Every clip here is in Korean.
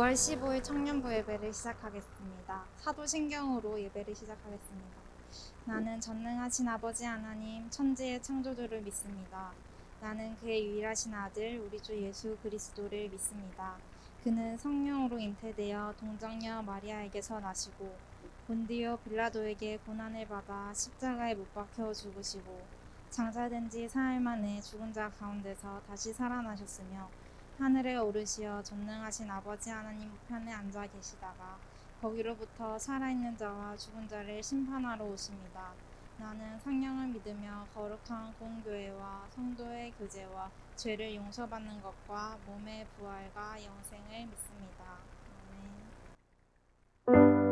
5월 15일 청년부 예배를 시작하겠습니다. 사도신경으로 예배를 시작하겠습니다. 나는 전능하신 아버지 하나님, 천지의 창조주를 믿습니다. 나는 그의 유일하신 아들, 우리 주 예수 그리스도를 믿습니다. 그는 성령으로 잉태되어 동정녀 마리아에게서 나시고 본디오 빌라도에게 고난을 받아 십자가에 못 박혀 죽으시고 장사된 지 사흘 만에 죽은 자 가운데서 다시 살아나셨으며 하늘에 오르시어 전능하신 아버지 하나님 우편에 앉아 계시다가 거기로부터 살아있는 자와 죽은 자를 심판하러 오십니다. 나는 성령을 믿으며 거룩한 공교회와 성도의 교제와 죄를 용서받는 것과 몸의 부활과 영생을 믿습니다. 아멘.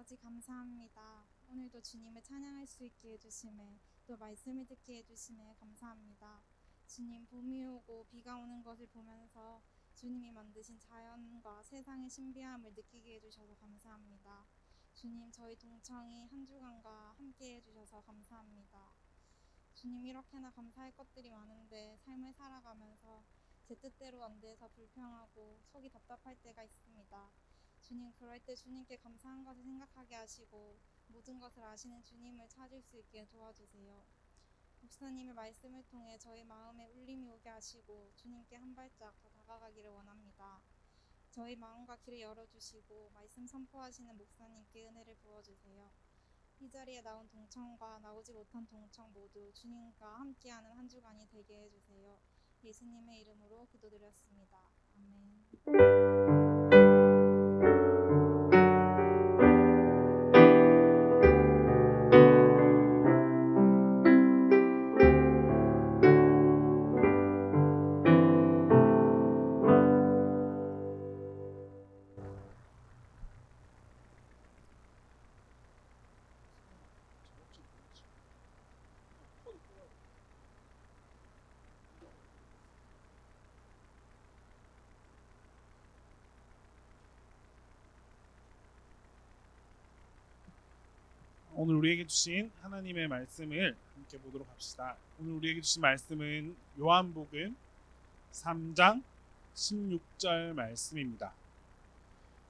아버지 감사합니다. 오늘도 주님을 찬양할 수 있게 해주심에 또 말씀을 듣게 해주심에 감사합니다. 주님, 봄이 오고 비가 오는 것을 보면서 주님이 만드신 자연과 세상의 신비함을 느끼게 해주셔서 감사합니다. 주님, 저희 동청이 한 주간과 함께 해주셔서 감사합니다. 주님, 이렇게나 감사할 것들이 많은데 삶을 살아가면서 제 뜻대로 안 돼서 불평하고 속이 답답할 때가 있습니다. 주님, 그럴 때 주님께 감사한 것을 생각하게 하시고 모든 것을 아시는 주님을 찾을 수 있게 도와주세요. 목사님의 말씀을 통해 저희 마음에 울림이 오게 하시고 주님께 한 발짝 더 다가가기를 원합니다. 저희 마음과 길을 열어주시고 말씀 선포하시는 목사님께 은혜를 부어주세요. 이 자리에 나온 동청과 나오지 못한 동청 모두 주님과 함께하는 한 주간이 되게 해주세요. 예수님의 이름으로 기도드렸습니다. 아멘. 오늘 우리에게 주신 하나님의 말씀을 함께 보도록 합시다. 오늘 우리에게 주신 말씀은 요한복음 3장 16절 말씀입니다.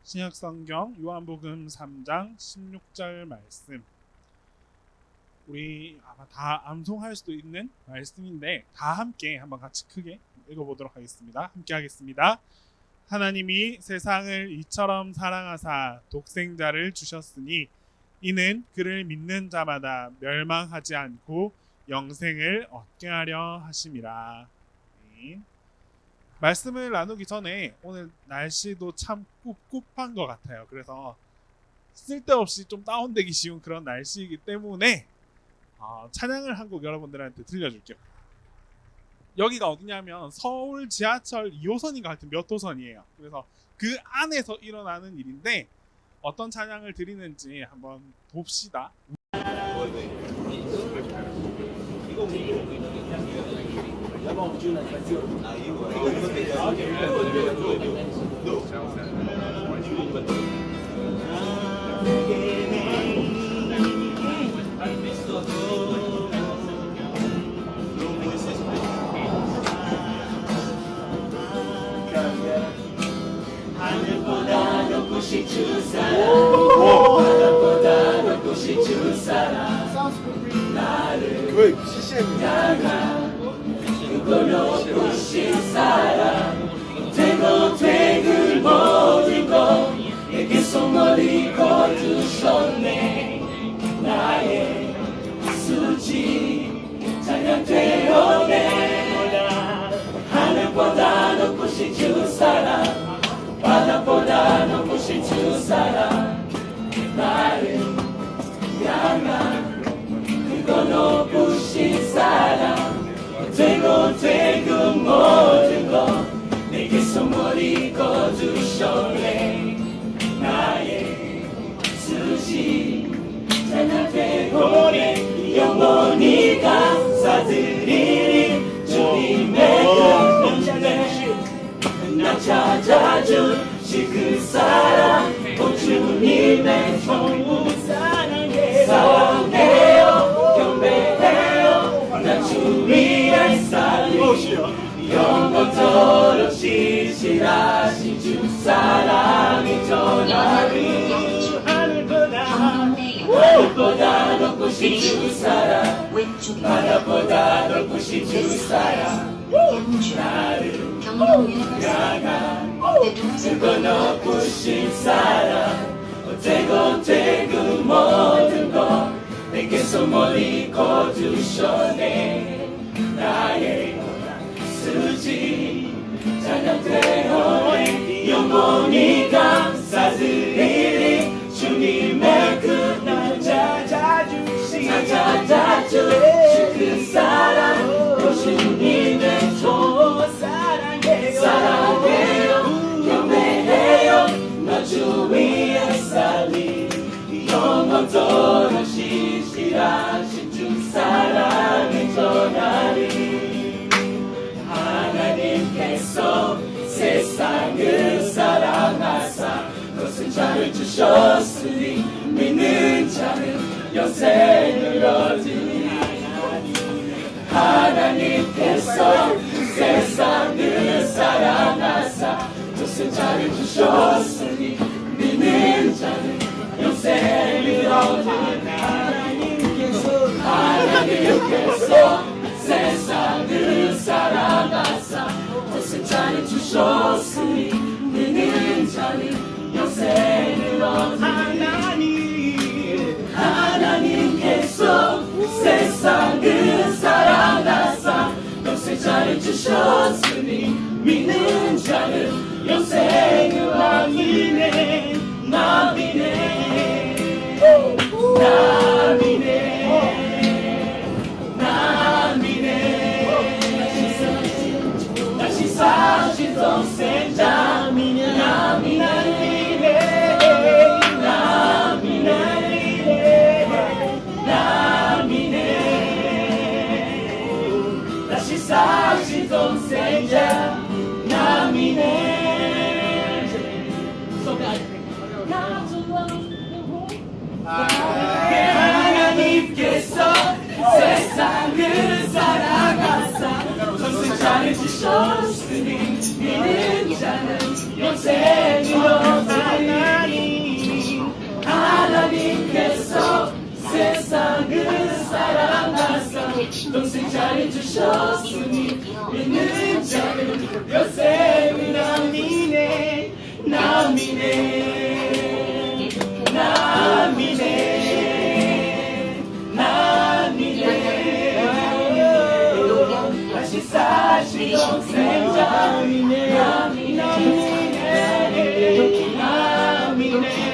신약성경 요한복음 3장 16절 말씀. 우리 아마 다 암송할 수도 있는 말씀인데 다 함께 한번 같이 크게 읽어보도록 하겠습니다. 함께 하겠습니다. 하나님이 세상을 이처럼 사랑하사 독생자를 주셨으니 이는 그를 믿는 자마다 멸망하지 않고 영생을 얻게 하려 하심이라. 말씀을 나누기 전에 오늘 날씨도 참 꿉꿉한 것 같아요. 그래서 쓸데없이 좀 다운되기 쉬운 그런 날씨이기 때문에 찬양을 한 곡 여러분들한테 들려줄게요. 여기가 어디냐면 서울 지하철 2호선인가 하여튼 몇 호선이에요. 그래서 그 안에서 일어나는 일인데 어떤 찬양을 드리는지 한번 봅시다. 하늘보다 높으신 주 사랑 바다보다 높으신 주 사랑 나를 향한 그거 높으신 사랑 되고 되그 모든 것 내게서 멀리 거두셨네 나의 수지 찬양되어내 하늘보다 높으신 주 사랑 바다보다 높으신 주 사랑 나를 향한 그거 높으신 사랑 되고 되고 모든 것 내게서 멀리 거두셨네 나의 수지 찬양되오네 영원히 감사드리리 주님의 그 은혜 나 찾아주신 그 사랑 오 주님의 전부 사랑해요 경배해요 나 주 위에 살리 영원토록 신실하신 주 사랑이 전하리 하늘보다 높으신 주 사랑 바다보다 높으신 주 사랑 나를 향한 그거 높으신 사랑 되고 되고 모든 것 내게서 멀리 거두셨네 나의 수지 찬양되오네 영원히 감사드리리 주님의 그날 찾아주신 그 사랑 오 주님의 종 사랑해요 경배해요 너 주 위에 살리 영원토록 신실하신 주 사랑을 전하리 하나님께서 세상을 사랑하사 독생자를 주셨으니 믿는 자는 영생을 얻으리 하나님께서 세상을 사랑하사 독생자를 주셨으니 믿는 자는 영생을 얻으리 하나님께서 세상을 사랑하사 독생자를 주셨으니 믿는 자는 영생을 얻으리 하나님께서 세상을 사랑하사 독생자를 주셨으니 믿는 자는 영생을 얻으네 나비네 다시 사신 독생자 다시 사신 독생자 남이네 하나님께서 세상을 사랑하사 독생자를 주셨으니 믿는 자는 영생을 얻으리 오셨으니 믿는 자는 요셉은 남이네 남이네 남이네 남이네 다시 사시던 생자이네 남이네 남이네 남이네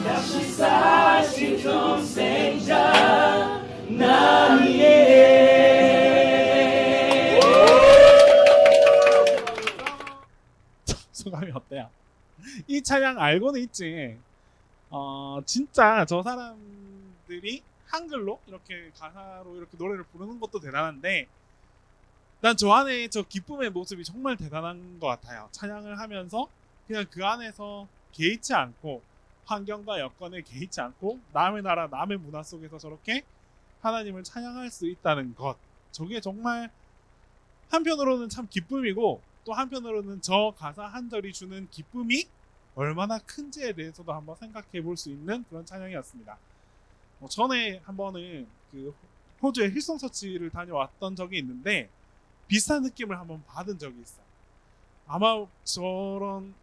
다시 사시던 생자 남이네. 소감이 어때요? 이 찬양 알고는 있지. 진짜 저 사람들이 한글로 이렇게 가사로 이렇게 노래를 부르는 것도 대단한데 난 저 안에 저 기쁨의 모습이 정말 대단한 것 같아요. 찬양을 하면서 그냥 그 안에서 개의치 않고 환경과 여건에 개의치 않고 남의 나라 남의 문화 속에서 저렇게 하나님을 찬양할 수 있다는 것, 저게 정말 한편으로는 참 기쁨이고 또 한편으로는 저 가사 한 절이 주는 기쁨이 얼마나 큰지에 대해서도 한번 생각해 볼 수 있는 그런 찬양이었습니다. 전에 한 번은 그 호주의 힐송 처치를 다녀왔던 적이 있는데 비슷한 느낌을 한번 받은 적이 있어요. 아마 저런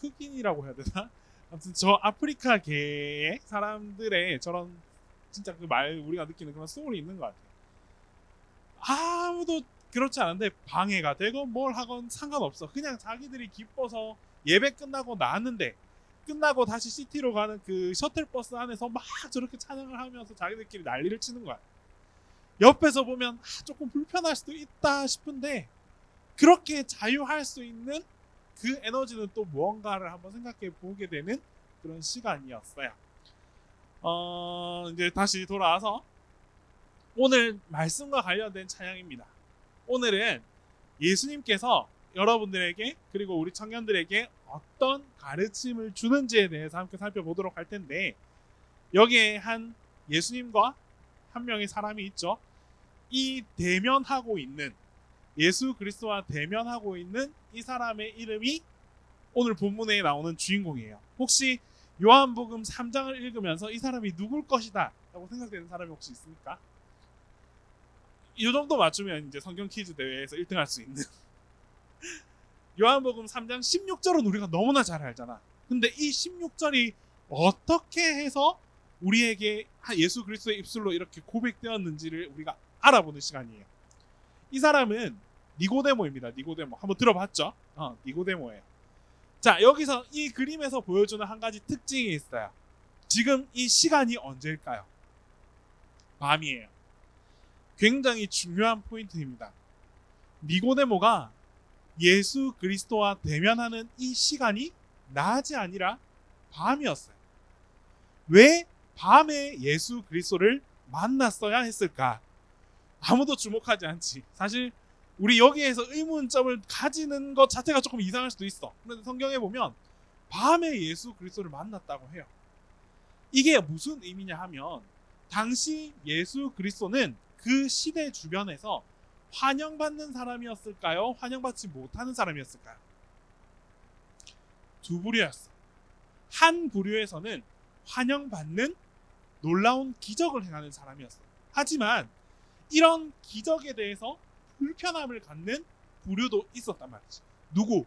흑인이라고 해야 되나? 아무튼 저 아프리카계의 사람들의 저런 진짜 그 말 우리가 느끼는 그런 소울이 있는 것 같아요. 아무도 그렇지 않은데 방해가 되건 뭘 하건 상관없어. 그냥 자기들이 기뻐서 예배 끝나고 나왔는데 끝나고 다시 시티로 가는 그 셔틀버스 안에서 막 저렇게 찬양을 하면서 자기들끼리 난리를 치는 거야. 옆에서 보면 조금 불편할 수도 있다 싶은데 그렇게 자유할 수 있는 그 에너지는 또 무언가를 한번 생각해 보게 되는 그런 시간이었어요. 이제 다시 돌아와서 오늘 말씀과 관련된 찬양입니다. 오늘은 예수님께서 여러분들에게 그리고 우리 청년들에게 어떤 가르침을 주는지에 대해서 함께 살펴보도록 할 텐데 여기에 한 예수님과 한 명의 사람이 있죠. 이 대면하고 있는 예수 그리스도와 대면하고 있는 이 사람의 이름이 오늘 본문에 나오는 주인공이에요. 혹시 요한복음 3장을 읽으면서 이 사람이 누굴 것이다 라고 생각되는 사람이 혹시 있습니까? 이 정도 맞추면 이제 성경 퀴즈 대회에서 1등 할 수 있는 요한복음 3장 16절은 우리가 너무나 잘 알잖아. 근데 이 16절이 어떻게 해서 우리에게 예수 그리스도의 입술로 이렇게 고백되었는지를 우리가 알아보는 시간이에요. 이 사람은 니고데모입니다. 니고데모. 한번 들어봤죠? 니고데모예요. 자, 여기서 이 그림에서 보여주는 한 가지 특징이 있어요. 지금 이 시간이 언제일까요? 밤이에요. 굉장히 중요한 포인트입니다. 니고데모가 예수 그리스도와 대면하는 이 시간이 낮이 아니라 밤이었어요. 왜 밤에 예수 그리스도를 만났어야 했을까? 아무도 주목하지 않지. 사실 우리 여기에서 의문점을 가지는 것 자체가 조금 이상할 수도 있어. 그런데 성경에 보면 밤에 예수 그리스도를 만났다고 해요. 이게 무슨 의미냐 하면 당시 예수 그리스도는 그 시대 주변에서 환영받는 사람이었을까요? 환영받지 못하는 사람이었을까요? 두 부류였어. 한 부류에서는 환영받는 놀라운 기적을 행하는 사람이었어. 하지만 이런 기적에 대해서 불편함을 갖는 부류도 있었단 말이지. 누구?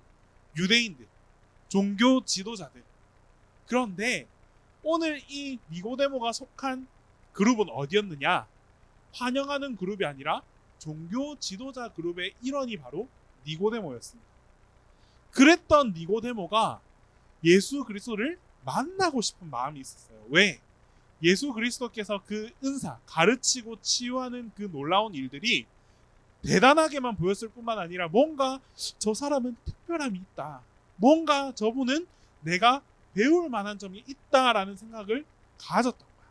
유대인들, 종교 지도자들. 그런데 오늘 이 니고데모가 속한 그룹은 어디였느냐? 환영하는 그룹이 아니라 종교 지도자 그룹의 일원이 바로 니고데모였습니다. 그랬던 니고데모가 예수 그리스도를 만나고 싶은 마음이 있었어요. 왜? 예수 그리스도께서 그 은사, 가르치고 치유하는 그 놀라운 일들이 대단하게만 보였을 뿐만 아니라 뭔가 저 사람은 특별함이 있다. 뭔가 저분은 내가 배울 만한 점이 있다라는 생각을 가졌던 거야.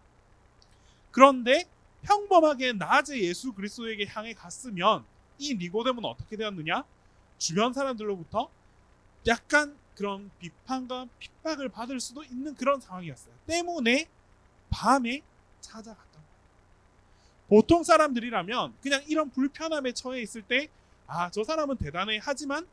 그런데 평범하게 낮에 예수 그리스도에게 향해 갔으면 이 니고데모는 어떻게 되었느냐? 주변 사람들로부터 약간 그런 비판과 핍박을 받을 수도 있는 그런 상황이었어요. 때문에 밤에 찾아갔던 거예요. 보통 사람들이라면 그냥 이런 불편함에 처해 있을 때 저 사람은 대단해 하지만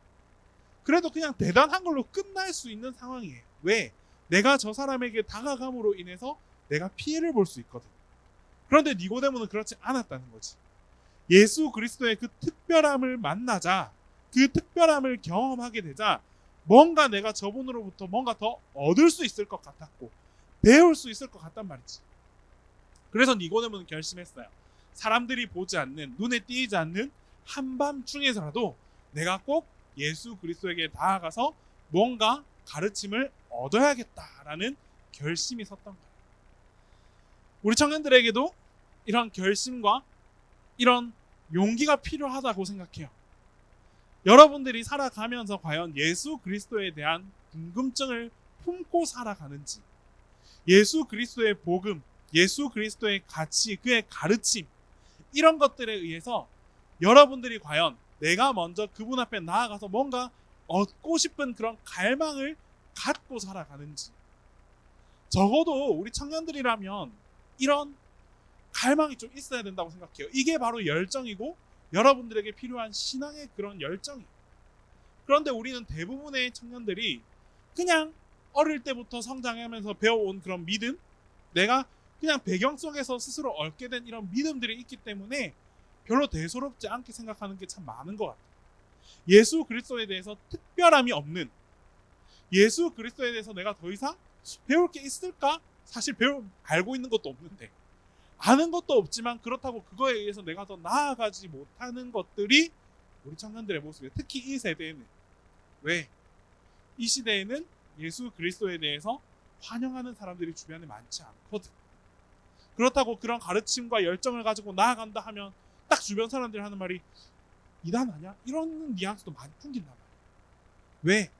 그래도 그냥 대단한 걸로 끝날 수 있는 상황이에요. 왜? 내가 저 사람에게 다가감으로 인해서 내가 피해를 볼 수 있거든. 그런데 니고데모는 그렇지 않았다는 거지. 예수 그리스도의 그 특별함을 만나자, 그 특별함을 경험하게 되자 뭔가 내가 저분으로부터 뭔가 더 얻을 수 있을 것 같았고 배울 수 있을 것 같단 말이지. 그래서 니고데모는 결심했어요. 사람들이 보지 않는, 눈에 띄지 않는 한밤중에서라도 내가 꼭 예수 그리스도에게 나아가서 뭔가 가르침을 얻어야겠다라는 결심이 섰던 거예요. 우리 청년들에게도 이런 결심과 이런 용기가 필요하다고 생각해요. 여러분들이 살아가면서 과연 예수 그리스도에 대한 궁금증을 품고 살아가는지, 예수 그리스도의 복음, 예수 그리스도의 가치, 그의 가르침, 이런 것들에 의해서 여러분들이 과연 내가 먼저 그분 앞에 나아가서 뭔가 얻고 싶은 그런 갈망을 갖고 살아가는지. 적어도 우리 청년들이라면 이런 갈망이 좀 있어야 된다고 생각해요. 이게 바로 열정이고 여러분들에게 필요한 신앙의 그런 열정이에요. 그런데 우리는 대부분의 청년들이 그냥 어릴 때부터 성장하면서 배워온 그런 믿음, 내가 그냥 배경 속에서 스스로 얻게 된 이런 믿음들이 있기 때문에 별로 대수롭지 않게 생각하는 게 참 많은 것 같아요. 예수 그리스도에 대해서 특별함이 없는, 예수 그리스도에 대해서 내가 더 이상 배울 게 있을까? 사실 알고 있는 것도 없는데, 아는 것도 없지만 그렇다고 그거에 의해서 내가 더 나아가지 못하는 것들이 우리 청년들의 모습이에요. 특히 이 세대에는. 왜? 이 시대에는 예수 그리스도에 대해서 환영하는 사람들이 주변에 많지 않거든. 그렇다고 그런 가르침과 열정을 가지고 나아간다 하면 딱 주변 사람들이 하는 말이 이단 아니야? 이런 뉘앙스도 많이 풍긴단 말이야. 왜?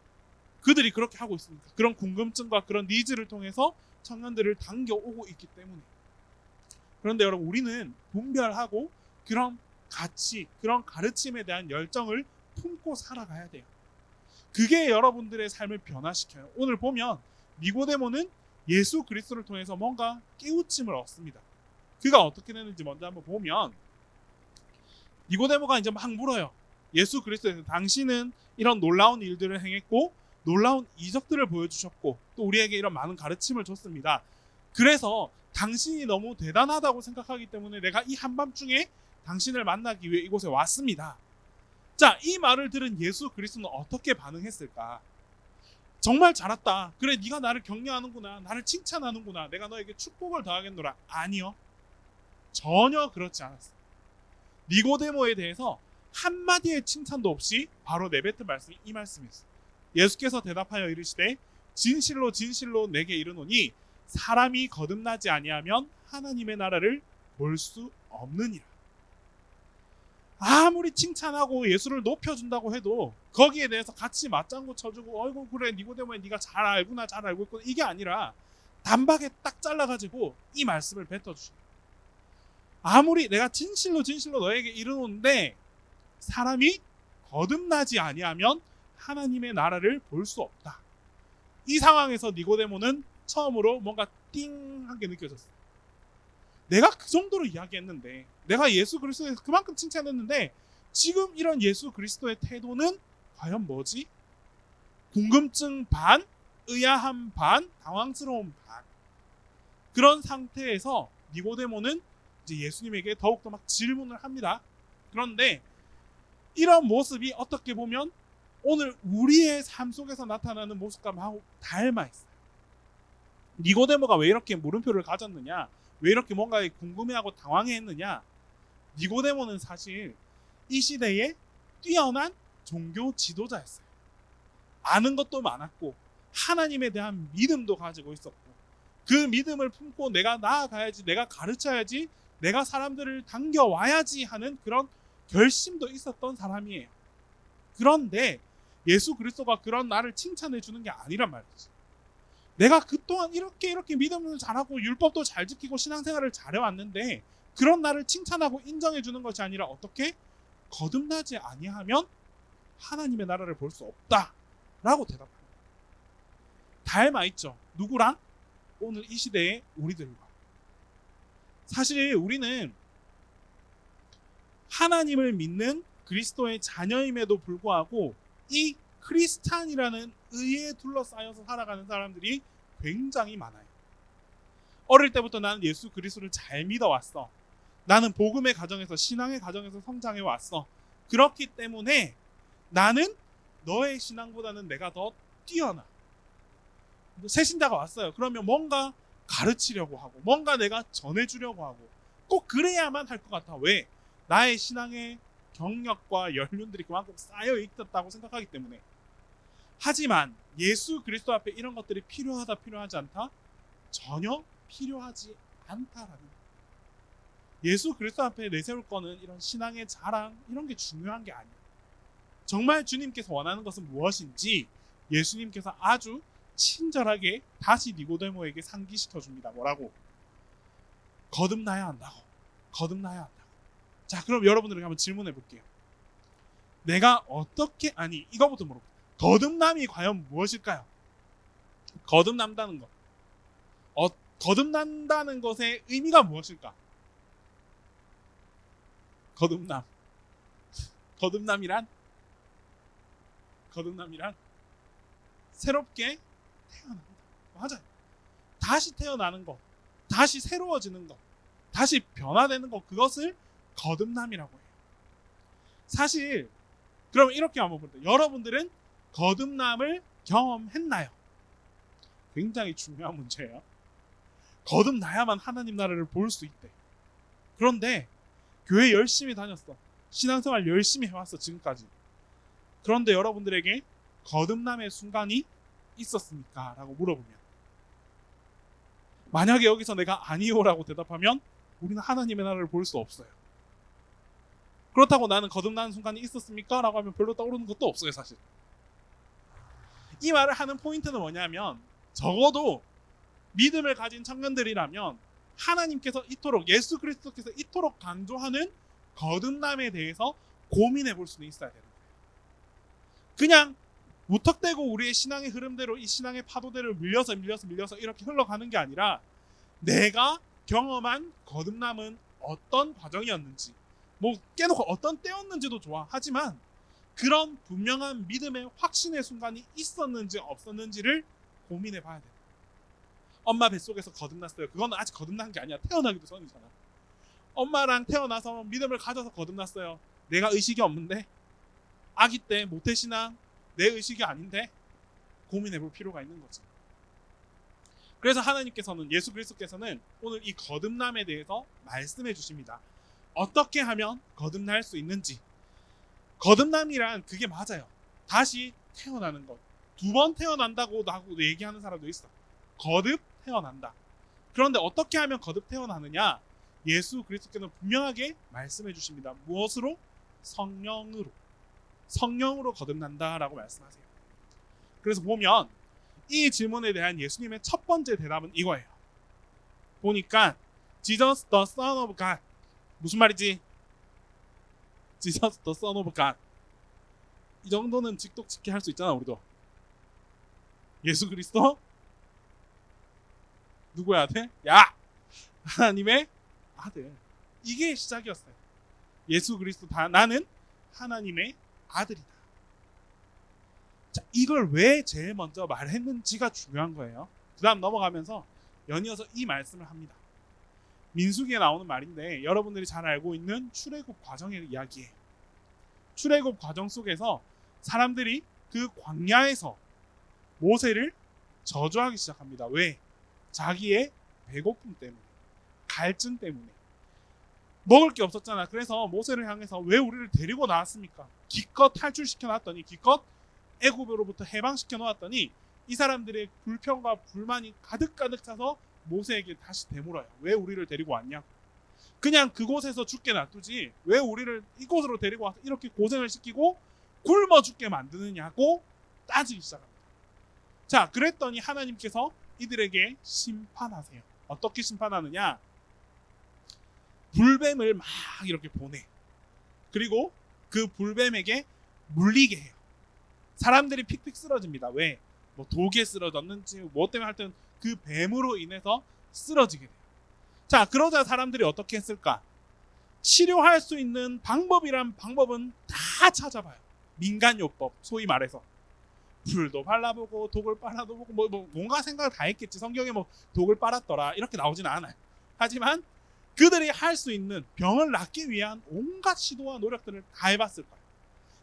그들이 그렇게 하고 있으니까. 그런 궁금증과 그런 니즈를 통해서 청년들을 당겨오고 있기 때문에. 그런데 여러분, 우리는 분별하고 그런 가치, 그런 가르침에 대한 열정을 품고 살아가야 돼요. 그게 여러분들의 삶을 변화시켜요. 오늘 보면 니고데모는 예수 그리스도를 통해서 뭔가 깨우침을 얻습니다. 그가 어떻게 되는지 먼저 한번 보면, 니고데모가 이제 막 물어요. 예수 그리스도에서 당신은 이런 놀라운 일들을 행했고 놀라운 이적들을 보여주셨고 또 우리에게 이런 많은 가르침을 줬습니다. 그래서 당신이 너무 대단하다고 생각하기 때문에 내가 이 한밤중에 당신을 만나기 위해 이곳에 왔습니다. 자, 이 말을 들은 예수 그리스도는 어떻게 반응했을까? 정말 잘했다. 그래, 네가 나를 격려하는구나. 나를 칭찬하는구나. 내가 너에게 축복을 더하겠노라. 아니요. 전혀 그렇지 않았어요. 니고데모에 대해서 한마디의 칭찬도 없이 바로 내뱉은 말씀이 이 말씀이었어요. 예수께서 대답하여 이르시되 진실로 진실로 내게 이르노니 사람이 거듭나지 아니하면 하나님의 나라를 볼 수 없느니라. 아무리 칭찬하고 예수를 높여준다고 해도 거기에 대해서 같이 맞장구 쳐주고 어이구 그래 니고데모야 네가 잘 알구나 잘 알고 있구나 이게 아니라 단박에 딱 잘라가지고 이 말씀을 뱉어주셔. 아무리 내가 진실로 진실로 너에게 이르노는데 사람이 거듭나지 아니하면 하나님의 나라를 볼 수 없다. 이 상황에서 니고데모는 처음으로 뭔가 띵한 게 느껴졌어요. 내가 그 정도로 이야기했는데, 내가 예수 그리스도에 그만큼 칭찬했는데 지금 이런 예수 그리스도의 태도는 과연 뭐지? 궁금증 반, 의아함 반, 당황스러움 반. 그런 상태에서 니고데모는 이제 예수님에게 더욱더 막 질문을 합니다. 그런데 이런 모습이 어떻게 보면 오늘 우리의 삶 속에서 나타나는 모습과 닮아 있어요. 니고데모가 왜 이렇게 물음표를 가졌느냐? 왜 이렇게 뭔가에 궁금해하고 당황했느냐? 니고데모는 사실 이 시대에 뛰어난 종교 지도자였어요. 아는 것도 많았고 하나님에 대한 믿음도 가지고 있었고 그 믿음을 품고 내가 나아가야지, 내가 가르쳐야지, 내가 사람들을 당겨와야지 하는 그런 결심도 있었던 사람이에요. 그런데 예수 그리스도가 그런 나를 칭찬해 주는 게 아니란 말이지. 내가 그동안 이렇게 믿음을 잘하고 율법도 잘 지키고 신앙생활을 잘해왔는데 그런 나를 칭찬하고 인정해 주는 것이 아니라 어떻게? 거듭나지 아니하면 하나님의 나라를 볼 수 없다라고 대답합니다. 닮아 있죠. 누구랑? 오늘 이 시대의 우리들과. 사실 우리는 하나님을 믿는 그리스도의 자녀임에도 불구하고 이 크리스찬이라는 의에 둘러싸여서 살아가는 사람들이 굉장히 많아요. 어릴 때부터 나는 예수 그리스도를 잘 믿어왔어. 나는 복음의 가정에서 신앙의 가정에서 성장해 왔어. 그렇기 때문에 나는 너의 신앙보다는 내가 더 뛰어나. 새 신자가 왔어요. 그러면 뭔가 가르치려고 하고 뭔가 내가 전해주려고 하고 꼭 그래야만 할 것 같아. 왜? 나의 신앙의 경력과 연륜들이 그만큼 쌓여 있었다고 생각하기 때문에. 하지만 예수 그리스도 앞에 이런 것들이 필요하다 필요하지 않다? 전혀 필요하지 않다라는 거예요. 예수 그리스도 앞에 내세울 거는 이런 신앙의 자랑 이런 게 중요한 게 아니에요. 정말 주님께서 원하는 것은 무엇인지 예수님께서 아주 친절하게 다시 니고데모에게 상기시켜 줍니다. 뭐라고? 거듭나야 한다고. 거듭나야 한다고. 자, 그럼 여러분들에게 한번 질문해 볼게요. 내가 어떻게 이거부터 물어볼게요. 거듭남이 과연 무엇일까요? 거듭난다는 것. 거듭난다는 것의 의미가 무엇일까? 거듭남이란 새롭게 태어나는 것. 맞아요. 다시 태어나는 것, 다시 새로워지는 것, 다시 변화되는 것, 그것을 거듭남이라고 해요. 사실 그러면 이렇게 한번 볼게요. 여러분들은 거듭남을 경험했나요? 굉장히 중요한 문제예요. 거듭나야만 하나님 나라를 볼 수 있대. 그런데 교회 열심히 다녔어. 신앙생활 열심히 해왔어 지금까지. 그런데 여러분들에게 거듭남의 순간이 있었습니까? 라고 물어보면 만약에 여기서 내가 아니요라고 대답하면 우리는 하나님의 나라를 볼 수 없어요. 그렇다고 나는 거듭나는 순간이 있었습니까? 라고 하면 별로 떠오르는 것도 없어요 사실. 이 말을 하는 포인트는 뭐냐면 적어도 믿음을 가진 청년들이라면 하나님께서 이토록 예수 그리스도께서 이토록 강조하는 거듭남에 대해서 고민해 볼 수는 있어야 되는 거예요. 그냥 무턱대고 우리의 신앙의 흐름대로 이 신앙의 파도대로 밀려서 이렇게 흘러가는 게 아니라 내가 경험한 거듭남은 어떤 과정이었는지 뭐 깨놓고 어떤 때였는지도 좋아. 하지만 그런 분명한 믿음의 확신의 순간이 있었는지 없었는지를 고민해 봐야 돼. 엄마 뱃속에서 거듭났어요. 그건 아직 거듭난 게 아니야. 태어나기도 전이잖아. 엄마랑 태어나서 믿음을 가져서 거듭났어요. 내가 의식이 없는데? 아기 때 모태신앙 내 의식이 아닌데? 고민해 볼 필요가 있는 거지. 그래서 하나님께서는 예수 그리스도께서는 오늘 이 거듭남에 대해서 말씀해 주십니다. 어떻게 하면 거듭날 수 있는지. 거듭남이란 그게 맞아요. 다시 태어나는 것. 2번 태어난다고 얘기하는 사람도 있어. 거듭 태어난다. 그런데 어떻게 하면 거듭 태어나느냐? 예수 그리스도께서는 분명하게 말씀해 주십니다. 무엇으로? 성령으로. 성령으로 거듭난다라고 말씀하세요. 그래서 보면 이 질문에 대한 예수님의 첫 번째 대답은 이거예요. 보니까 Jesus the Son of God. 무슨 말이지? Jesus the Son of God. 이 정도는 직독직해 할 수 있잖아 우리도. 예수 그리스도 누구의 아들? 야! 하나님의 아들. 이게 시작이었어요. 예수 그리스도 나는 하나님의 아들이다. 자, 이걸 왜 제일 먼저 말했는지가 중요한 거예요. 그 다음 넘어가면서 연이어서 이 말씀을 합니다. 민수기에 나오는 말인데 여러분들이 잘 알고 있는 출애굽 과정의 이야기예요. 출애굽 과정 속에서 사람들이 그 광야에서 모세를 저주하기 시작합니다. 왜? 자기의 배고픔 때문에, 갈증 때문에. 먹을 게 없었잖아. 그래서 모세를 향해서 왜 우리를 데리고 나왔습니까? 기껏 탈출시켜 놨더니, 기껏 애굽으로부터 해방시켜 놓았더니 이 사람들의 불평과 불만이 가득가득 차서 모세에게 다시 되물어요. 왜 우리를 데리고 왔냐고. 그냥 그곳에서 죽게 놔두지 왜 우리를 이곳으로 데리고 와서 이렇게 고생을 시키고 굶어 죽게 만드느냐고 따지기 시작합니다. 자, 그랬더니 하나님께서 이들에게 심판하세요. 어떻게 심판하느냐? 불뱀을 막 이렇게 보내. 그리고 그 불뱀에게 물리게 해요. 사람들이 픽픽 쓰러집니다. 왜? 뭐 독에 쓰러졌는지 뭐 때문에 하여튼 그 뱀으로 인해서 쓰러지게 돼요. 자, 그러자 사람들이 어떻게 했을까? 치료할 수 있는 방법이란 방법은 다 찾아봐요. 민간요법, 소위 말해서. 불도 발라보고 독을 빨아보고 뭔가 생각을 다 했겠지. 성경에 뭐 독을 빨았더라 이렇게 나오지는 않아요. 하지만 그들이 할 수 있는 병을 낫기 위한 온갖 시도와 노력들을 다 해봤을 거예요.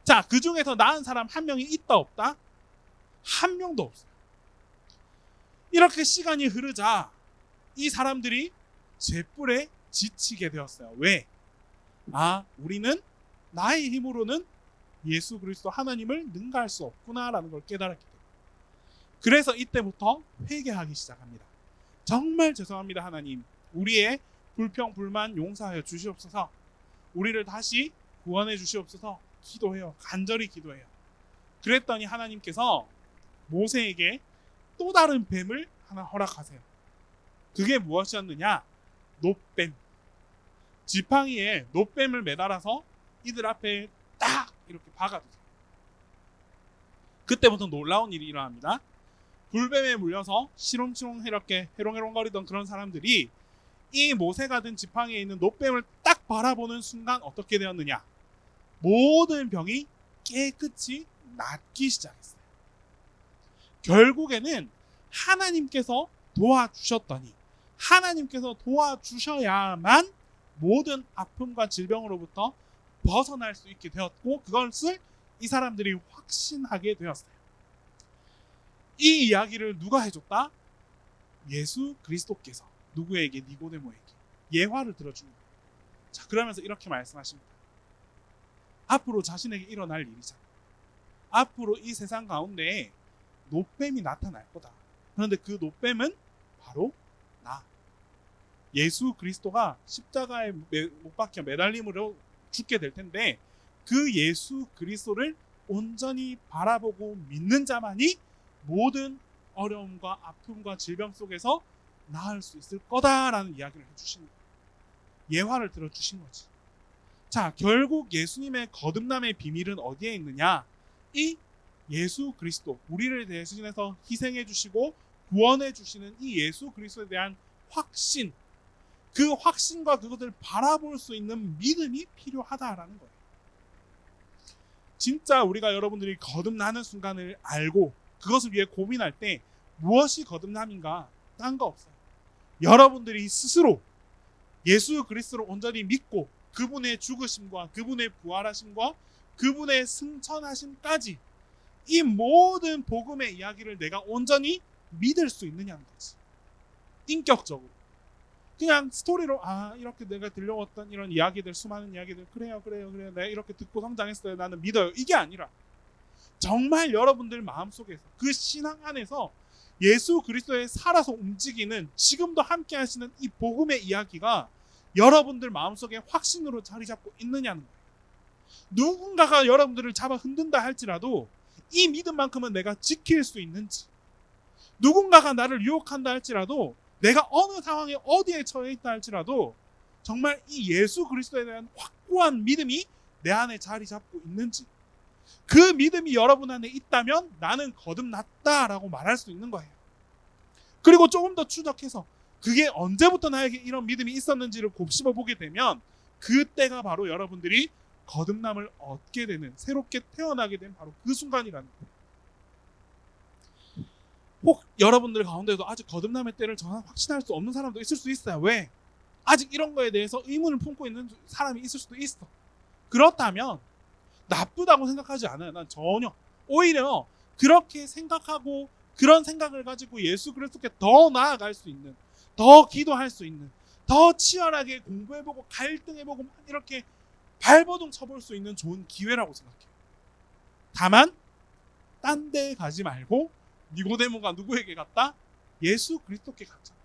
자, 그 중에서 나은 사람 한 명이 있다 없다? 한 명도 없어요. 이렇게 시간이 흐르자 이 사람들이 잿불에 지치게 되었어요. 왜? 우리는 나의 힘으로는 예수 그리스도 하나님을 능가할 수 없구나라는 걸 깨달았기 때문에. 그래서 이때부터 회개하기 시작합니다. 정말 죄송합니다 하나님. 우리의 불평 불만 용서하여 주시옵소서. 우리를 다시 구원해 주시옵소서. 기도해요. 간절히 기도해요. 그랬더니 하나님께서 모세에게 또 다른 뱀을 하나 허락하세요. 그게 무엇이었느냐? 놋뱀. 지팡이에 놋뱀을 매달아서 이들 앞에 딱 이렇게 박아두세요. 그때부터 놀라운 일이 일어납니다. 불뱀에 물려서 시롱시롱 이렇게 해롱해롱거리던 그런 사람들이 이 모세가 든 지팡이에 있는 놋뱀을 딱 바라보는 순간 어떻게 되었느냐? 모든 병이 깨끗이 낫기 시작했어요. 결국에는 하나님께서 도와주셨더니 하나님께서 도와주셔야만 모든 아픔과 질병으로부터 벗어날 수 있게 되었고 그것을 이 사람들이 확신하게 되었어요. 이 이야기를 누가 해줬다? 예수 그리스도께서 누구에게? 니고데모에게 예화를 들어주는 거예요. 자, 그러면서 이렇게 말씀하십니다. 앞으로 자신에게 일어날 일이잖아. 앞으로 이 세상 가운데 놋뱀이 나타날 거다. 그런데 그 놋뱀은 바로 나. 예수 그리스도가 십자가에 못 박혀 매달림으로 죽게 될 텐데 그 예수 그리스도를 온전히 바라보고 믿는 자만이 모든 어려움과 아픔과 질병 속에서 나을 수 있을 거다라는 이야기를 해주신 거예요. 예화를 들어주신 거지. 자, 결국 예수님의 거듭남의 비밀은 어디에 있느냐? 이 예수 그리스도, 우리를 대신해서 희생해 주시고 구원해 주시는 이 예수 그리스도에 대한 확신, 그 확신과 그것을 바라볼 수 있는 믿음이 필요하다라는 거예요. 진짜 우리가 여러분들이 거듭나는 순간을 알고 그것을 위해 고민할 때 무엇이 거듭남인가? 딴 거 없어요. 여러분들이 스스로 예수 그리스도를 온전히 믿고 그분의 죽으심과 그분의 부활하심과 그분의 승천하심까지 이 모든 복음의 이야기를 내가 온전히 믿을 수 있느냐는 거지. 인격적으로. 그냥 스토리로 이렇게 내가 들려왔던 이런 이야기들, 수많은 이야기들, 그래요 내가 이렇게 듣고 성장했어요, 나는 믿어요, 이게 아니라 정말 여러분들 마음속에서 그 신앙 안에서 예수 그리스도에 살아서 움직이는 지금도 함께 하시는 이 복음의 이야기가 여러분들 마음속에 확신으로 자리 잡고 있느냐는 거예요. 누군가가 여러분들을 잡아 흔든다 할지라도 이 믿음만큼은 내가 지킬 수 있는지, 누군가가 나를 유혹한다 할지라도 내가 어느 상황에 어디에 처해 있다 할지라도 정말 이 예수 그리스도에 대한 확고한 믿음이 내 안에 자리 잡고 있는지, 그 믿음이 여러분 안에 있다면 나는 거듭났다라고 말할 수 있는 거예요. 그리고 조금 더 추적해서 그게 언제부터 나에게 이런 믿음이 있었는지를 곱씹어 보게 되면 그때가 바로 여러분들이 거듭남을 얻게 되는, 새롭게 태어나게 된 바로 그 순간이라는 거예요. 혹 여러분들 가운데도 아직 거듭남의 때를 정확히 확신할 수 없는 사람도 있을 수 있어요. 왜? 아직 이런 거에 대해서 의문을 품고 있는 사람이 있을 수도 있어. 그렇다면 나쁘다고 생각하지 않아요. 난 전혀. 오히려 그렇게 생각하고 그런 생각을 가지고 예수 그리스도께 더 나아갈 수 있는, 더 기도할 수 있는, 더 치열하게 공부해보고 갈등해보고 이렇게 발버둥 쳐볼 수 있는 좋은 기회라고 생각해요. 다만 딴 데 가지 말고 니고데모가 누구에게 갔다? 예수 그리스도께 갔잖아.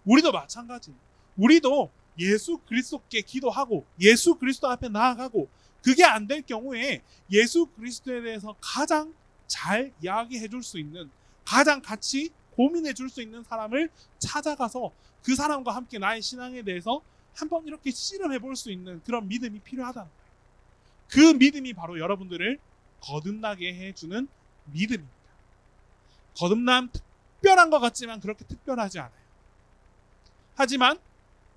우리도 마찬가지. 우리도 예수 그리스도께 기도하고 예수 그리스도 앞에 나아가고 그게 안 될 경우에 예수 그리스도에 대해서 가장 잘 이야기해 줄 수 있는, 가장 같이 고민해 줄 수 있는 사람을 찾아가서 그 사람과 함께 나의 신앙에 대해서 한번 이렇게 씨름해 볼 수 있는 그런 믿음이 필요하다는 거예요. 그 믿음이 바로 여러분들을 거듭나게 해주는 믿음입니다. 거듭남 특별한 것 같지만 그렇게 특별하지 않아요. 하지만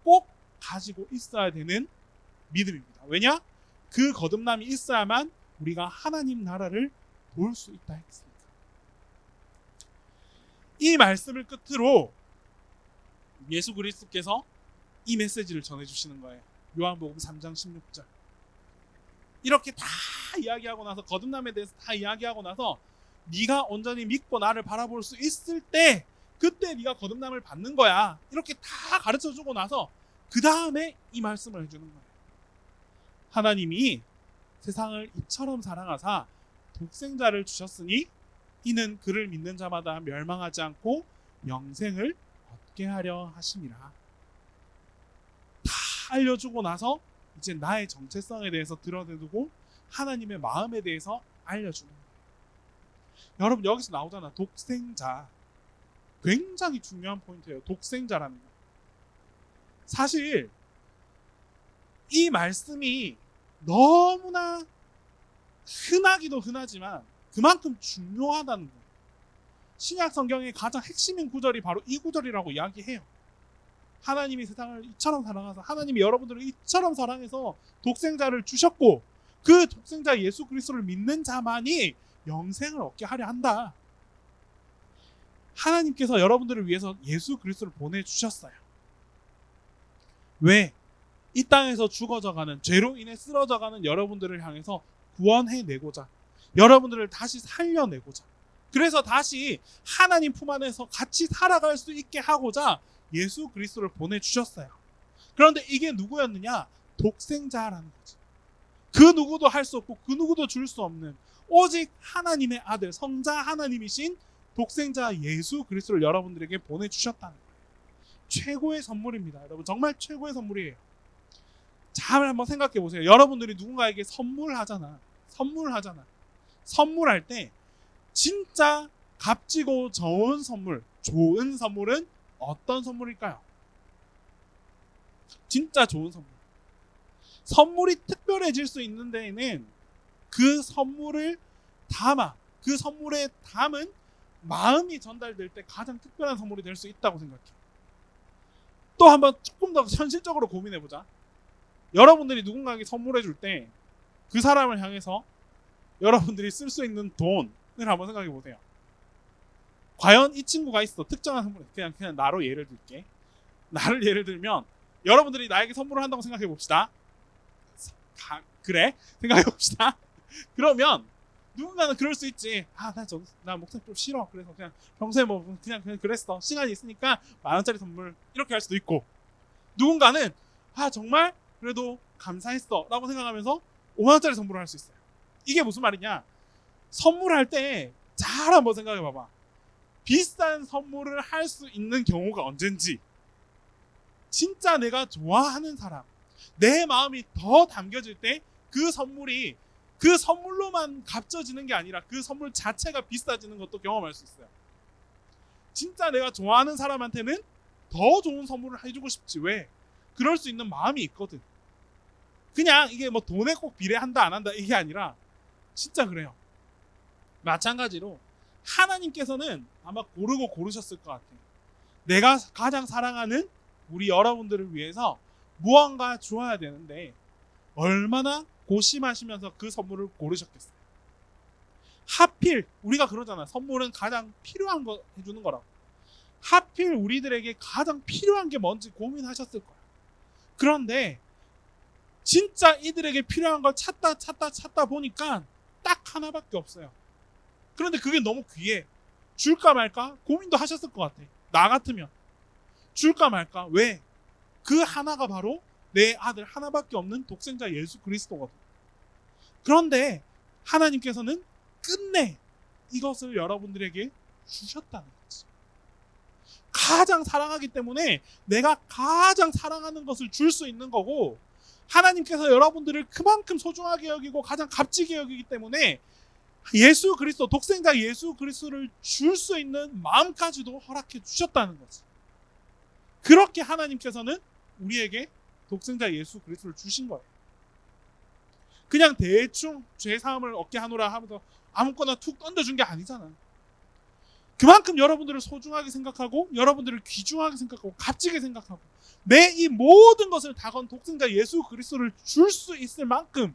꼭 가지고 있어야 되는 믿음입니다. 왜냐? 그 거듭남이 있어야만 우리가 하나님 나라를 볼 수 있다 했으니까. 이 말씀을 끝으로 예수 그리스도께서 이 메시지를 전해주시는 거예요. 요한복음 3장 16절. 이렇게 다 이야기하고 나서, 거듭남에 대해서 다 이야기하고 나서 네가 온전히 믿고 나를 바라볼 수 있을 때 그때 네가 거듭남을 받는 거야. 이렇게 다 가르쳐주고 나서 그 다음에 이 말씀을 해주는 거예요. 하나님이 세상을 이처럼 사랑하사 독생자를 주셨으니 이는 그를 믿는 자마다 멸망하지 않고 영생을 얻게 하려 하심이라. 다 알려주고 나서 이제 나의 정체성에 대해서 드러내두고 하나님의 마음에 대해서 알려주는 거예요. 여러분, 여기서 나오잖아, 독생자. 굉장히 중요한 포인트예요. 독생자라는 거. 사실 이 말씀이 너무나 흔하기도 흔하지만 그만큼 중요하다는 거예요. 신약 성경의 가장 핵심인 구절이 바로 이 구절이라고 이야기해요. 하나님이 세상을 이처럼 사랑하사, 하나님이 여러분들을 이처럼 사랑해서 독생자를 주셨고 그 독생자 예수 그리스도를 믿는 자만이 영생을 얻게 하려 한다. 하나님께서 여러분들을 위해서 예수 그리스도를 보내주셨어요. 왜? 이 땅에서 죽어져가는, 죄로 인해 쓰러져가는 여러분들을 향해서 구원해내고자, 여러분들을 다시 살려내고자, 그래서 다시 하나님 품 안에서 같이 살아갈 수 있게 하고자 예수 그리스도를 보내주셨어요. 그런데 이게 누구였느냐? 독생자라는 거지. 그 누구도 할 수 없고 그 누구도 줄 수 없는 오직 하나님의 아들, 성자 하나님이신 독생자 예수 그리스도를 여러분들에게 보내주셨다는 거예요. 최고의 선물입니다. 여러분, 정말 최고의 선물이에요. 잘 한번 생각해 보세요. 여러분들이 누군가에게 선물하잖아. 선물할 때 진짜 값지고 좋은 선물은 어떤 선물일까요? 진짜 좋은 선물. 선물이 특별해질 수 있는 데에는 그 선물에 담은 마음이 전달될 때 가장 특별한 선물이 될 수 있다고 생각해요. 또 한번 조금 더 현실적으로 고민해보자. 여러분들이 누군가에게 선물해 줄 때 그 사람을 향해서 여러분들이 쓸 수 있는 돈을 한번 생각해 보세요. 과연 이 친구가 있어, 특정한 선물, 그냥 나로 예를 들게. 나를 예를 들면 여러분들이 나에게 선물을 한다고 생각해 봅시다. 그래? 생각해 봅시다. 그러면 누군가는 그럴 수 있지. 나 목소리 좀 싫어. 그래서 그냥 평소에 그냥 그랬어. 시간이 있으니까 10,000원짜리 선물 이렇게 할 수도 있고, 누군가는 정말 그래도 감사했어 라고 생각하면서 50,000원짜리 선물을 할 수 있어요. 이게 무슨 말이냐? 선물할 때 잘 한번 생각해 봐봐. 비싼 선물을 할 수 있는 경우가 언젠지, 진짜 내가 좋아하는 사람, 내 마음이 더 담겨질 때 그 선물이 그 선물로만 값져지는 게 아니라 그 선물 자체가 비싸지는 것도 경험할 수 있어요. 진짜 내가 좋아하는 사람한테는 더 좋은 선물을 해주고 싶지. 왜? 그럴 수 있는 마음이 있거든. 그냥 이게 뭐 돈에 꼭 비례한다 안 한다 이게 아니라 진짜 그래요. 마찬가지로 하나님께서는 아마 고르셨을 것 같아요. 내가 가장 사랑하는 우리 여러분들을 위해서 무언가 주어야 되는데 얼마나 고심하시면서 그 선물을 고르셨겠어요. 하필 우리가 그러잖아. 선물은 가장 필요한 거 해주는 거라고. 하필 우리들에게 가장 필요한 게 뭔지 고민하셨을 거야. 그런데 진짜 이들에게 필요한 걸 찾다 보니까 딱 하나밖에 없어요. 그런데 그게 너무 귀해. 줄까 말까 고민도 하셨을 것 같아. 나 같으면 줄까 말까. 왜? 그 하나가 바로 내 아들 하나밖에 없는 독생자 예수 그리스도거든. 그런데 하나님께서는 끝내 이것을 여러분들에게 주셨다는 거지. 가장 사랑하기 때문에 내가 가장 사랑하는 것을 줄 수 있는 거고, 하나님께서 여러분들을 그만큼 소중하게 여기고 가장 값지게 여기기 때문에 예수 그리스도, 독생자 예수 그리스도를 줄 수 있는 마음까지도 허락해 주셨다는 거지. 그렇게 하나님께서는 우리에게 독생자 예수 그리스도를 주신 거예요. 그냥 대충 죄사함을 얻게 하노라 하면서 아무거나 툭 던져준 게 아니잖아. 그만큼 여러분들을 소중하게 생각하고, 여러분들을 귀중하게 생각하고, 값지게 생각하고, 내 이 모든 것을 다 건 독생자 예수 그리스도를 줄 수 있을 만큼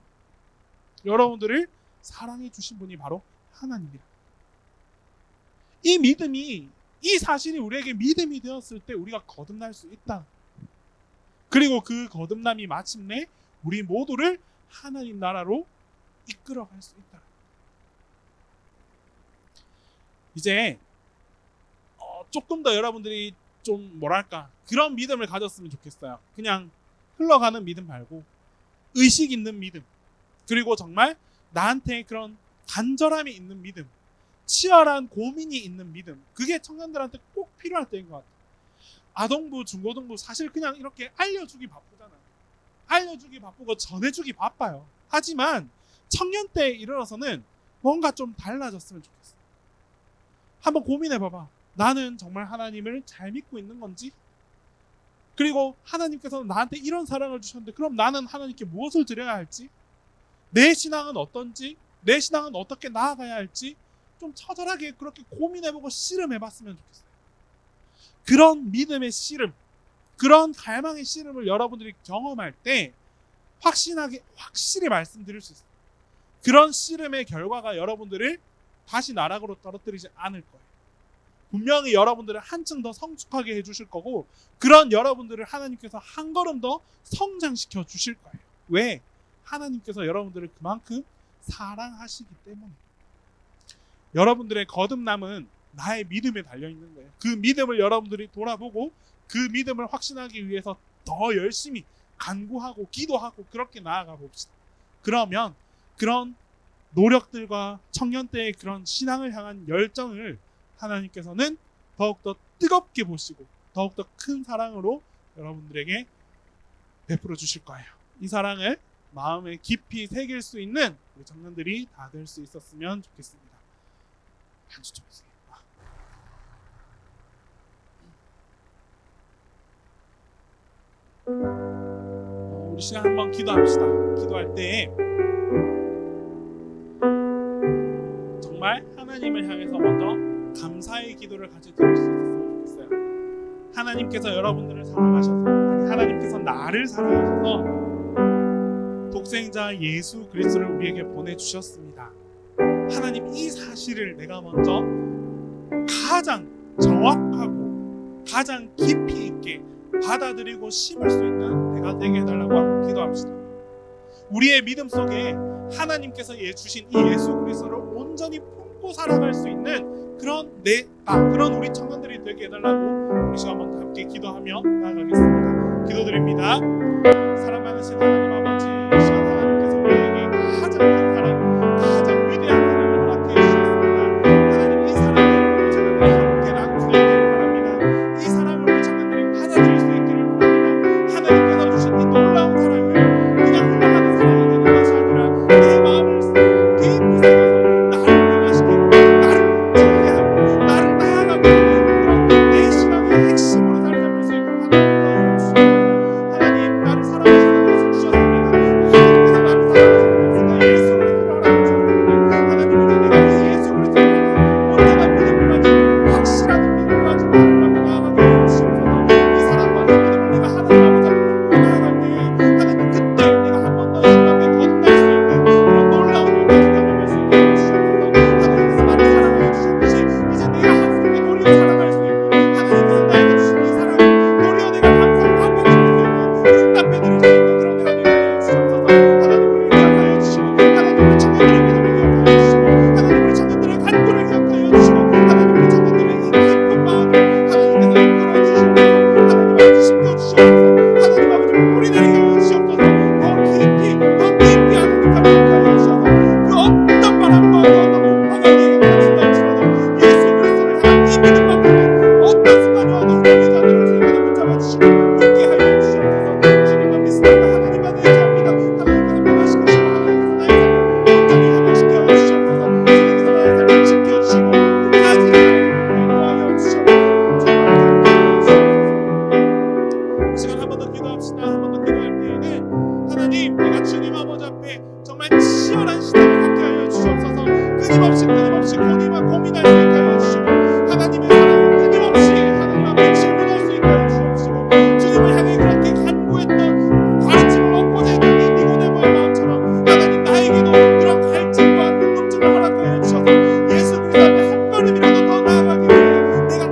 여러분들을 사랑해 주신 분이 바로 하나님이라. 이 믿음이 이 사실이 우리에게 믿음이 되었을 때 우리가 거듭날 수 있다. 그리고 그 거듭남이 마침내 우리 모두를 하나님 나라로 이끌어갈 수 있다. 이제 조금 더 여러분들이 좀 뭐랄까 그런 믿음을 가졌으면 좋겠어요. 그냥 흘러가는 믿음 말고 의식 있는 믿음, 그리고 정말 나한테 그런 간절함이 있는 믿음, 치열한 고민이 있는 믿음, 그게 청년들한테 꼭 필요할 때인 것 같아요. 아동부, 중고등부 사실 그냥 이렇게 알려주기 바쁘잖아요. 알려주기 바쁘고 전해주기 바빠요. 하지만 청년 때에 이르러서는 뭔가 좀 달라졌으면 좋겠어요. 한번 고민해봐봐. 나는 정말 하나님을 잘 믿고 있는 건지? 그리고 하나님께서는 나한테 이런 사랑을 주셨는데 그럼 나는 하나님께 무엇을 드려야 할지? 내 신앙은 어떤지? 내 신앙은 어떻게 나아가야 할지? 좀 처절하게 그렇게 고민해보고 씨름해봤으면 좋겠어요. 그런 믿음의 씨름, 그런 갈망의 씨름을 여러분들이 경험할 때 확실히 말씀드릴 수 있어요. 그런 씨름의 결과가 여러분들을 다시 나락으로 떨어뜨리지 않을 거예요. 분명히 여러분들을 한층 더 성숙하게 해주실 거고, 그런 여러분들을 하나님께서 한 걸음 더 성장시켜 주실 거예요. 왜? 하나님께서 여러분들을 그만큼 사랑하시기 때문에. 여러분들의 거듭남은 나의 믿음에 달려있는 거예요. 그 믿음을 여러분들이 돌아보고 그 믿음을 확신하기 위해서 더 열심히 간구하고 기도하고 그렇게 나아가 봅시다. 그러면 그런 노력들과 청년 때의 그런 신앙을 향한 열정을 하나님께서는 더욱더 뜨겁게 보시고 더욱더 큰 사랑으로 여러분들에게 베풀어 주실 거예요. 이 사랑을 마음에 깊이 새길 수 있는 우리 청년들이 다 될 수 있었으면 좋겠습니다. 한 주 좀 해주세요. 우리 시간 한번 기도합시다. 기도할 때 정말 하나님을 향해서 먼저 감사의 기도를 같이 드릴 수 있었으면 좋겠어요. 하나님께서 여러분들을 사랑하셔서, 아니 하나님께서 나를 사랑하셔서 독생자 예수 그리스도를 우리에게 보내주셨습니다. 하나님, 이 사실을 내가 먼저 가장 정확하고 가장 깊이 있게 받아들이고 심을 수 있는 내가 되게 해달라고 하고 기도합시다. 우리의 믿음 속에 하나님께서 주신 이 예수 그리스도를 온전히 품고 살아갈 수 있는 그런 그런 우리 청년들이 되게 해달라고 우리 시간 먼저 함께 기도하며 나아가겠습니다. 기도드립니다. 사랑 많으신 하나님 아버지, 이 시간 하나님께서 우리에게 가장 큰 사랑, 가장 위대한 사랑을 허락해 주셨습니다. 하나님, 이 사랑을 우리 청년들이 함께 나눌 수 있기를 바랍니다. 이 사랑을 우리 청년들이 받아들일 수 있기를 바랍니다. 하나님께서 주신 이 놀라운 사랑을 그냥 흘러가는 사랑이 되는 것이 아니라 내 마음을 깊이 새겨서 나를 변화시키고 나를 움직이게 하고 나를 나아가게 하는 그런 내 신앙의 핵심으로 자리 잡을 수 있도록 하나님 주시옵소서. 하나님, 나를 사랑하셔서 예수 주셨습니다. 하나님께서 나를 사랑하셔서 예수 그리스도를 허락해 주셨습니다. 하나님, 이제 내가 이 예수 그리스도를 온전한 믿음을 가지고 확실한 믿음을 가지고 하나님 앞에 나아가게 하여 주시옵소서. 이 사랑과 이 믿음을 내가 하나님 아버지 앞에 품고 나아갈 때에 하나님, 그때 내가 한 번 더 이 앞에 거듭날 수 있는 그런 놀라운 일까지 경험할 수 있게 하여 주시옵소서. 하나님께서 나를 사랑하여 주셨듯이 이제 내가 하나님께 도리어 사랑할 수 있고, 하나님께서 나에게 주신 이 사랑을 도리어 내가 감사를 갚아드릴 수 있는, 응답해드릴 수 있는 그런 내가 되게 하여 주시옵소서. 하나님, 우리를 기억하여 주시고, 하나님, 우리 청년들의 믿음을 기억하여 주시고, 하나님, 우리 청년들의 간구를 기억하여 주시고, 하나님, 우리 청년들의 이 깊은 마음을 하나님께서 이끌어 주시옵소서. 하나님 아버지, 심겨주시옵소서. 하나님 아버지, 뿌리내리게 하여 주시옵소서. 더 깊이 하나님 앞에 하여 주셔서 그 어떤 바람과 그 어떤 풍파가 우리에게 닥친다 할지라도 예수 그리스도를 향한 이 믿음만큼은 어떤 순간이 와도 흔들리지 않도록 주님께서 붙잡아 주시고 굳게 하여 주시옵소서. 주님만 믿습니다. 하나님만 의지합니다. 하나님께서 변화시키시고 하나님께서 나의 삶을 온전히 회복시켜 주시옵소서. 주님께서 나의 삶을 지켜주시고 끝까지 하나님을 인도하여 주시옵소서. 주님을 함께 하여 주시옵소서. 이 시간 한 번 더 기도합시다. 한 번 더 기도할 때에는 하나님, 내가 주님 아버지 앞에 정말 치열한 신앙을 갖게 하여 주시옵소서. 끊임없이 고민할 수 있게 하여 주시고, 하나님의 사랑을 끊임없이 하나님 앞에 질문할 수 있게 하여 주시옵시고, 주님을 향해 그렇게 간구했던 가르침을 얻고자 했던 이 니고데모의 마음처럼 하나님, 나에게도 그런 갈증과 궁금증을 허락하여 주셔서 예수 그리스도 앞에 한 걸음이라도 더 나아가기 위해 내가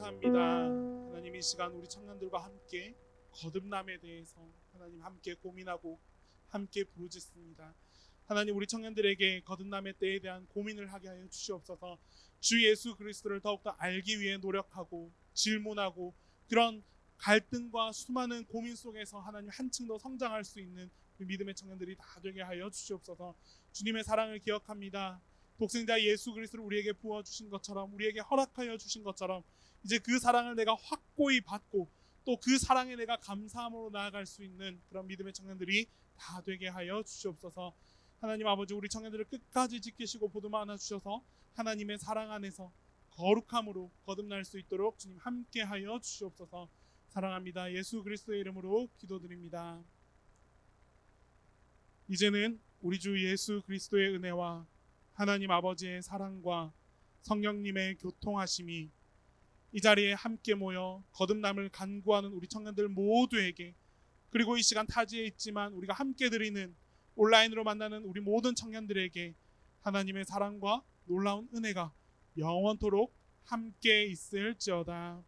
감사합니다. 하나님 이 시간 우리 청년들과 함께 거듭남에 대해서 하나님 함께 고민하고 함께 부르짖습니다. 하나님 우리 청년들에게 거듭남의 때에 대한 고민을 하게 하여 주시옵소서. 주 예수 그리스도를 더욱더 알기 위해 노력하고 질문하고 그런 갈등과 수많은 고민 속에서 하나님 한층 더 성장할 수 있는 믿음의 청년들이 다 되게 하여 주시옵소서. 주님의 사랑을 기억합니다. 독생자 예수 그리스도를 우리에게 부어주신 것처럼 우리에게 허락하여 주신 것처럼 이제 그 사랑을 내가 확고히 받고 또 그 사랑에 내가 감사함으로 나아갈 수 있는 그런 믿음의 청년들이 다 되게 하여 주시옵소서. 하나님 아버지 우리 청년들을 끝까지 지키시고 보듬어 안아 주셔서 하나님의 사랑 안에서 거룩함으로 거듭날 수 있도록 주님 함께 하여 주시옵소서. 사랑합니다. 예수 그리스도의 이름으로 기도드립니다. 이제는 우리 주 예수 그리스도의 은혜와 하나님 아버지의 사랑과 성령님의 교통하심이 이 자리에 함께 모여 거듭남을 간구하는 우리 청년들 모두에게 그리고 이 시간 타지에 있지만 우리가 함께 드리는 온라인으로 만나는 우리 모든 청년들에게 하나님의 사랑과 놀라운 은혜가 영원토록 함께 있을지어다.